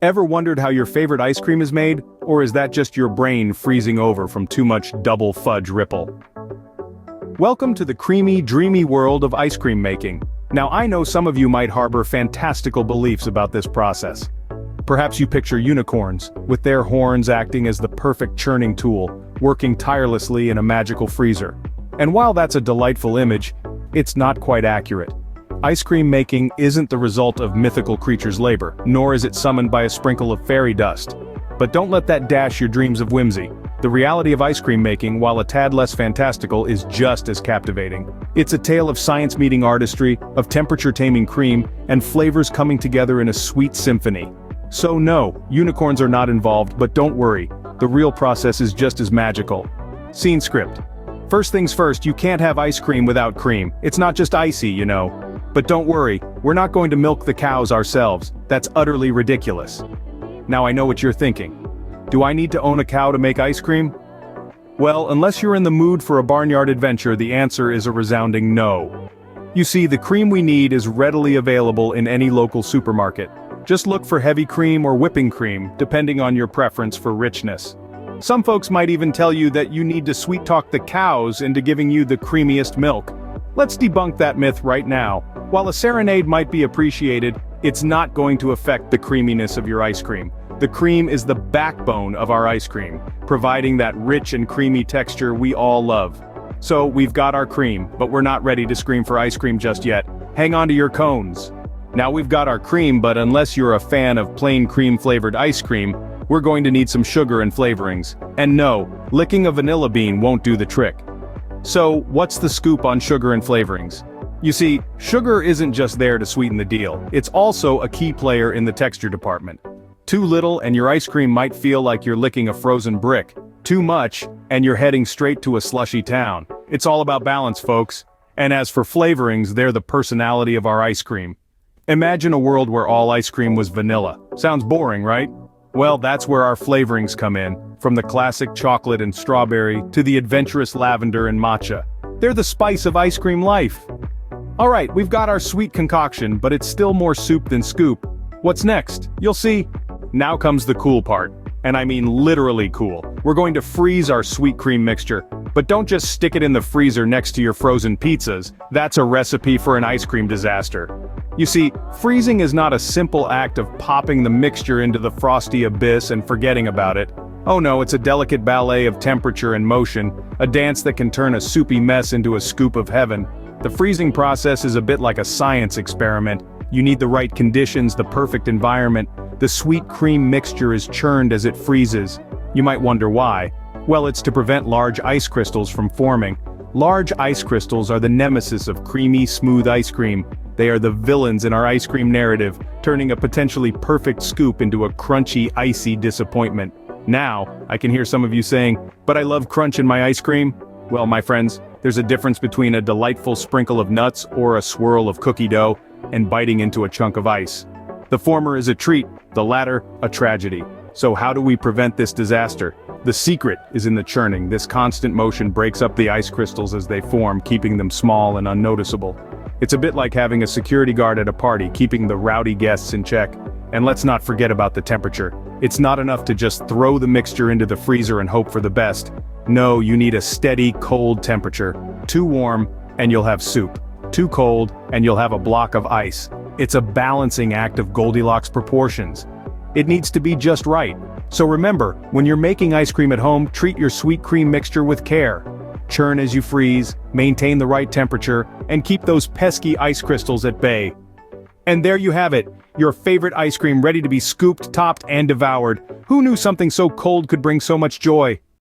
Ever wondered how your favorite ice cream is made, or is that just your brain freezing over from too much double fudge ripple? Welcome to the creamy, dreamy world of ice cream making. Now I know some of you might harbor fantastical beliefs about this process. Perhaps you picture unicorns, with their horns acting as the perfect churning tool, working tirelessly in a magical freezer. And while that's a delightful image, it's not quite accurate. Ice cream making isn't the result of mythical creatures' labor, nor is it summoned by a sprinkle of fairy dust. But don't let that dash your dreams of whimsy. The reality of ice cream making, while a tad less fantastical, is just as captivating. It's a tale of science meeting artistry, of temperature-taming cream, and flavors coming together in a sweet symphony. So no, unicorns are not involved, but don't worry, the real process is just as magical. Scene script. First things first, you can't have ice cream without cream. It's not just icy, you know. But don't worry, we're not going to milk the cows ourselves. That's utterly ridiculous. Now I know what you're thinking. Do I need to own a cow to make ice cream? Well, unless you're in the mood for a barnyard adventure, the answer is a resounding no. You see, the cream we need is readily available in any local supermarket. Just look for heavy cream or whipping cream, depending on your preference for richness. Some folks might even tell you that you need to sweet-talk the cows into giving you the creamiest milk. Let's debunk that myth right now. While a serenade might be appreciated, it's not going to affect the creaminess of your ice cream. The cream is the backbone of our ice cream, providing that rich and creamy texture we all love. So we've got our cream, but we're not ready to scream for ice cream just yet. Hang on to your cones. Now we've got our cream, but unless you're a fan of plain cream-flavored ice cream, we're going to need some sugar and flavorings. And no, licking a vanilla bean won't do the trick. So, what's the scoop on sugar and flavorings? You see, sugar isn't just there to sweeten the deal, it's also a key player in the texture department. Too little and your ice cream might feel like you're licking a frozen brick. Too much, and you're heading straight to a slushy town. It's all about balance, folks. And as for flavorings, they're the personality of our ice cream. Imagine a world where all ice cream was vanilla. Sounds boring, right? Well, that's where our flavorings come in, from the classic chocolate and strawberry to the adventurous lavender and matcha. They're the spice of ice cream life. Alright, we've got our sweet concoction, but it's still more soup than scoop. What's next? You'll see. Now comes the cool part. And I mean literally cool. We're going to freeze our sweet cream mixture. But don't just stick it in the freezer next to your frozen pizzas. That's a recipe for an ice cream disaster. You see, freezing is not a simple act of popping the mixture into the frosty abyss and forgetting about it. Oh no, it's a delicate ballet of temperature and motion, a dance that can turn a soupy mess into a scoop of heaven. The freezing process is a bit like a science experiment. You need the right conditions, the perfect environment. The sweet cream mixture is churned as it freezes. You might wonder why. Well, it's to prevent large ice crystals from forming. Large ice crystals are the nemesis of creamy, smooth ice cream. They are the villains in our ice cream narrative, turning a potentially perfect scoop into a crunchy, icy disappointment. Now, I can hear some of you saying, "But I love crunch in my ice cream." Well, my friends, there's a difference between a delightful sprinkle of nuts or a swirl of cookie dough and biting into a chunk of ice. The former is a treat, the latter, a tragedy. So how do we prevent this disaster? The secret is in the churning. This constant motion breaks up the ice crystals as they form, keeping them small and unnoticeable. It's a bit like having a security guard at a party, keeping the rowdy guests in check. And let's not forget about the temperature. It's not enough to just throw the mixture into the freezer and hope for the best. No, you need a steady, cold temperature. Too warm, and you'll have soup. Too cold, and you'll have a block of ice. It's a balancing act of Goldilocks proportions. It needs to be just right. So remember, when you're making ice cream at home, treat your sweet cream mixture with care. Churn as you freeze, maintain the right temperature, and keep those pesky ice crystals at bay. And there you have it, your favorite ice cream ready to be scooped, topped, and devoured. Who knew something so cold could bring so much joy?